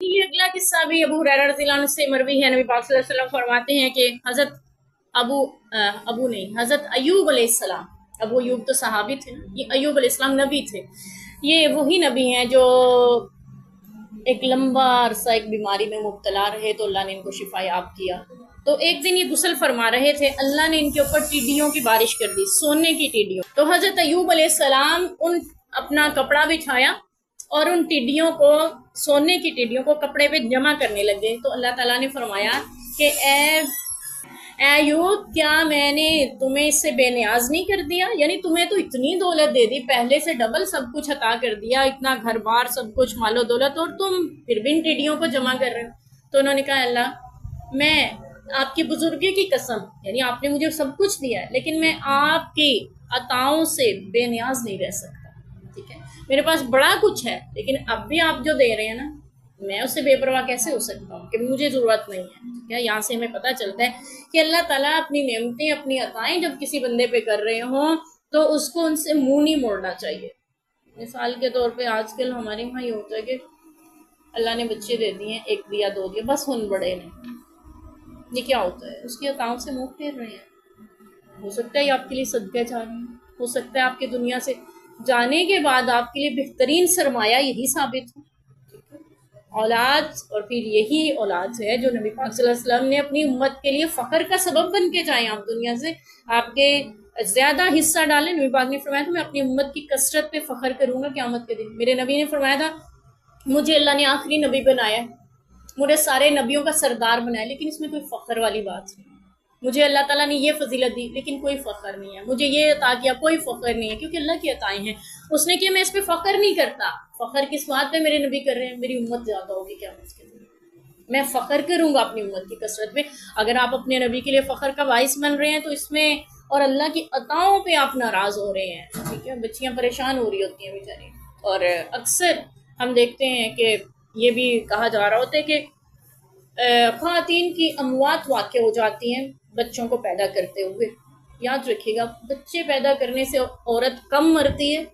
یہ اگلا قصہ بھی ابو ہریرہ رضی اللہ عنہ سے مروی ہے۔ نبی پاک صلی اللہ علیہ وسلم فرماتے ہیں کہ حضرت ایوب علیہ السلام، ابو ایوب تو صحابی تھے نا، یہ ایوب علیہ السلام نبی تھے۔ یہ وہی نبی ہیں جو ایک لمبا عرصہ ایک بیماری میں مبتلا رہے تو اللہ نے ان کو شفا یاب کیا۔ تو ایک دن یہ غسل فرما رہے تھے، اللہ نے ان کے اوپر ٹیڈیوں کی بارش کر دی، سونے کی ٹیڈیوں۔ تو حضرت ایوب علیہ السلام اپنا کپڑا بچھایا اور ان ٹیڈیوں کو، سونے کی ٹیڈیوں کو کپڑے پہ جمع کرنے لگے۔ تو اللہ تعالیٰ نے فرمایا کہ اے ایوب، کیا میں نے تمہیں اس سے بے نیاز نہیں کر دیا؟ یعنی تمہیں تو اتنی دولت دے دی، پہلے سے ڈبل سب کچھ عطا کر دیا، اتنا گھر بار سب کچھ مال و دولت، اور تم پھر بھی ان ٹیڈیوں کو جمع کر رہے ہو۔ تو انہوں نے کہا اللہ، میں آپ کی بزرگی کی قسم، یعنی آپ نے مجھے سب کچھ دیا ہے، لیکن میں آپ کی عطاؤں سے بے نیاز نہیں رہ سکتا، ٹھیک ہے؟ میرے پاس بڑا کچھ ہے، لیکن اب بھی آپ جو دے رہے ہیں نا، میں اس سے بے پرواہ کیسے ہو سکتا ہوں کہ مجھے ضرورت نہیں ہے، ٹھیک ہے؟ یہاں سے ہمیں پتہ چلتا ہے کہ اللہ تعالیٰ اپنی نعمتیں، اپنی عطائیں جب کسی بندے پہ کر رہے ہوں تو اس کو ان سے منہ نہیں موڑنا چاہیے۔ مثال کے طور پہ آج کل ہمارے یہاں یہ ہوتا ہے کہ اللہ نے بچے دے دیے، ایک دیا دو دیا، بس ان بڑے نہیں۔ یہ کیا ہوتا ہے؟ اس کی عطاؤں سے منہ پھیر رہے ہیں۔ ہو سکتا ہے یہ آپ کے لیے صدقہ جاری ہے، ہو سکتا ہے آپ کے دنیا سے جانے کے بعد آپ کے لیے بہترین سرمایہ یہی ثابت ہو، اولاد، اور پھر یہی اولاد ہے جو نبی پاک صلی اللہ علیہ وسلم نے اپنی امت کے لیے فخر کا سبب بن کے جائیں۔ آپ دنیا سے آپ کے زیادہ حصہ ڈالیں، نبی پاک نے فرمایا تھا میں اپنی امت کی کثرت پہ فخر کروں گا قیامت کے دن۔ میرے نبی نے فرمایا تھا مجھے اللہ نے آخری نبی بنایا ہے، مجھے سارے نبیوں کا سردار بنایا، لیکن اس میں کوئی فخر والی بات نہیں۔ مجھے اللہ تعالیٰ نے یہ فضیلت دی لیکن کوئی فخر نہیں ہے، مجھے یہ عطا کیا، کوئی فخر نہیں ہے، کیونکہ اللہ کی عطائیں ہیں، اس نے کیا، میں اس پہ فخر نہیں کرتا۔ فخر کس بات پہ میرے نبی کر رہے ہیں؟ میری امت زیادہ ہوگی کیا میں فخر کروں گا اپنی امت کی کثرت پہ۔ اگر آپ اپنے نبی کے لیے فخر کا باعث بن رہے ہیں تو اس میں، اور اللہ کی عطاؤں پہ آپ ناراض ہو رہے ہیں، ٹھیک ہے؟ بچیاں پریشان ہو رہی ہوتی ہیں بیچاری، اور اکثر ہم دیکھتے ہیں کہ یہ بھی کہا جا رہا ہوتا ہے کہ خواتین کی اموات واقع ہو جاتی ہیں بچوں کو پیدا کرتے ہوئے۔ یاد رکھیے گا، بچے پیدا کرنے سے عورت کم مرتی ہے،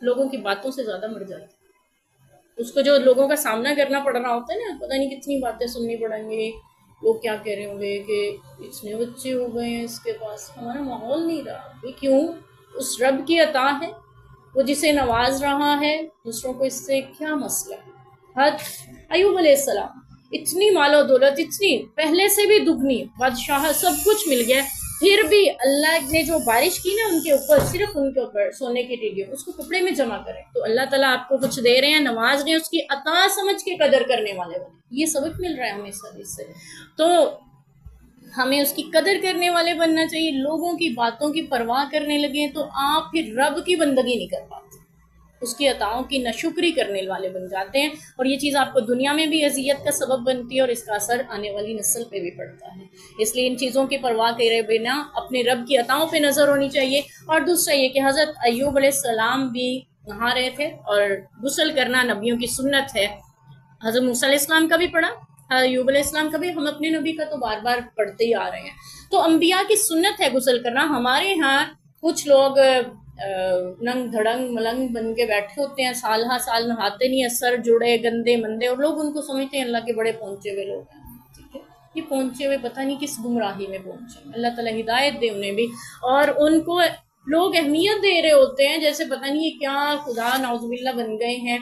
لوگوں کی باتوں سے زیادہ مر جاتی ہے۔ اس کو جو لوگوں کا سامنا کرنا پڑ رہا ہوتا ہے نا، پتہ نہیں کتنی باتیں سننی پڑیں گی، لوگ کیا کہہ رہے ہوں گے کہ اتنے بچے ہو گئے ہیں اس کے پاس، ہمارا ماحول نہیں رہا۔ کیوں؟ اس رب کی عطا ہے، وہ جسے نواز رہا ہے، دوسروں کو اس سے کیا مسئلہ ہے؟ ایوب علیہ السلام، اتنی مال و دولت، اتنی پہلے سے بھی دگنی بادشاہ، سب کچھ مل گیا، پھر بھی اللہ نے جو بارش کی نا ان کے اوپر، صرف ان کے اوپر سونے کی ٹیڈیوں، اس کو کپڑے میں جمع کریں۔ تو اللہ تعالیٰ آپ کو کچھ دے رہے ہیں، نواز رہے ہیں، اس کی عطا سمجھ کے قدر کرنے والے بنے۔ یہ سبق مل رہا ہے ہمیں اس حدیث سے۔ تو ہمیں اس کی قدر کرنے والے بننا چاہیے۔ لوگوں کی باتوں کی پرواہ کرنے لگے تو آپ پھر رب کی بندگی نہیں کر پاتے، اس کی عطاؤں کی ناشکری کرنے والے بن جاتے ہیں، اور یہ چیز آپ کو دنیا میں بھی اذیت کا سبب بنتی ہے اور اس کا اثر آنے والی نسل پہ بھی پڑتا ہے۔ اس لیے ان چیزوں کی پرواہ کرے بنا اپنے رب کی عطاؤں پہ نظر ہونی چاہیے۔ اور دوسرا یہ کہ حضرت ایوب علیہ السلام بھی نہا رہے تھے، اور غسل کرنا نبیوں کی سنت ہے۔ حضرت موسیٰ علیہ السلام کا بھی پڑھا، ایوب علیہ السلام کا بھی، ہم اپنے نبی کا تو بار بار پڑھتے ہی آ رہے ہیں۔ تو انبیاء کی سنت ہے غسل کرنا۔ ہمارے ہاں کچھ لوگ ننگ دھڑنگ ملنگ بن کے بیٹھے ہوتے ہیں، سال ہا سال نہاتے نہیں ہیں، سر جڑے گندے مندے، اور لوگ ان کو سمجھتے ہیں اللہ کے بڑے پہنچے ہوئے لوگ ہیں، ٹھیک ہے؟ یہ پہنچے ہوئے پتہ نہیں کس گمراہی میں پہنچے ہیں، اللہ تعالیٰ ہدایت دے انہیں بھی۔ اور ان کو لوگ اہمیت دے رہے ہوتے ہیں جیسے پتہ نہیں یہ کیا خدا نعوذ باللہ بن گئے ہیں،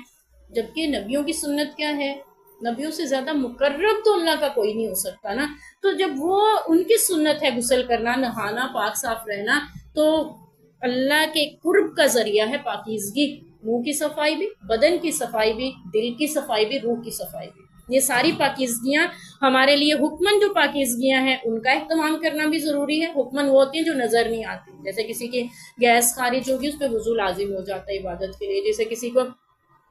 جبکہ نبیوں کی سنت کیا ہے؟ نبیوں سے زیادہ مقرب تو اللہ کا کوئی نہیں ہو سکتا نا۔ تو جب وہ ان کی سنت ہے غسل کرنا، نہانا، پاک صاف رہنا، تو اللہ کے قرب کا ذریعہ ہے پاکیزگی، منہ کی صفائی بھی، بدن کی صفائی بھی، دل کی صفائی بھی، روح کی صفائی بھی۔ یہ ساری پاکیزگیاں ہمارے لیے، حکمن جو پاکیزگیاں ہیں ان کا اہتمام کرنا بھی ضروری ہے۔ حکمن وہ ہوتی ہیں جو نظر نہیں آتی، جیسے کسی کی گیس خارج ہوگی اس پہ وضو لازم ہو جاتا ہے عبادت کے لیے، جیسے کسی کو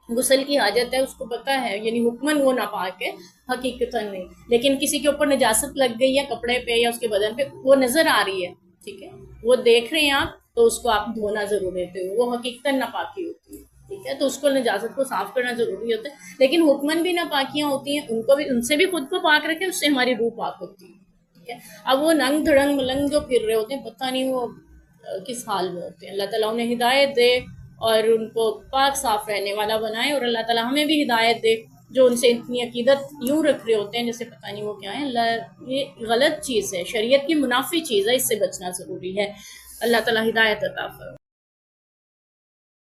غسل کی حاجت ہے اس کو پتہ ہے، یعنی حکمن وہ ناپاک ہے، حقیقتاً نہیں۔ لیکن کسی کے اوپر نجاست لگ گئی ہے کپڑے پہ یا اس کے بدن پہ، وہ نظر آ رہی ہے، ٹھیک ہے، وہ دیکھ رہے ہیں آپ، تو اس کو آپ دھونا ضرور دیتے ہو، وہ حقیقتاً ناپاکی ہوتی ہے، ٹھیک ہے، تو اس کو نجاست کو صاف کرنا ضروری ہوتا ہے۔ لیکن حکمن بھی ناپاکیاں ہوتی ہیں، ان کو بھی، ان سے بھی خود کو پاک رکھیں، اس سے ہماری روح پاک ہوتی ہے، ٹھیک ہے۔ اب وہ ننگ دھڑنگ ملنگ جو پھر رہے ہوتے ہیں، پتہ نہیں وہ کس حال میں ہوتے ہیں۔ اللہ تعالیٰ انہیں ہدایت دے اور ان کو پاک صاف رہنے والا بنائے، اور اللہ تعالیٰ ہمیں بھی ہدایت دے جو ان سے اتنی عقیدت یوں رکھ رہے ہوتے ہیں جیسے پتہ نہیں وہ کیا ہے. اللہ یہ غلط چیز ہے، شریعت کی منافی چیز ہے، اس سے بچنا ضروری ہے. اللہ تعالیٰ ہدایت عطا فرمائے.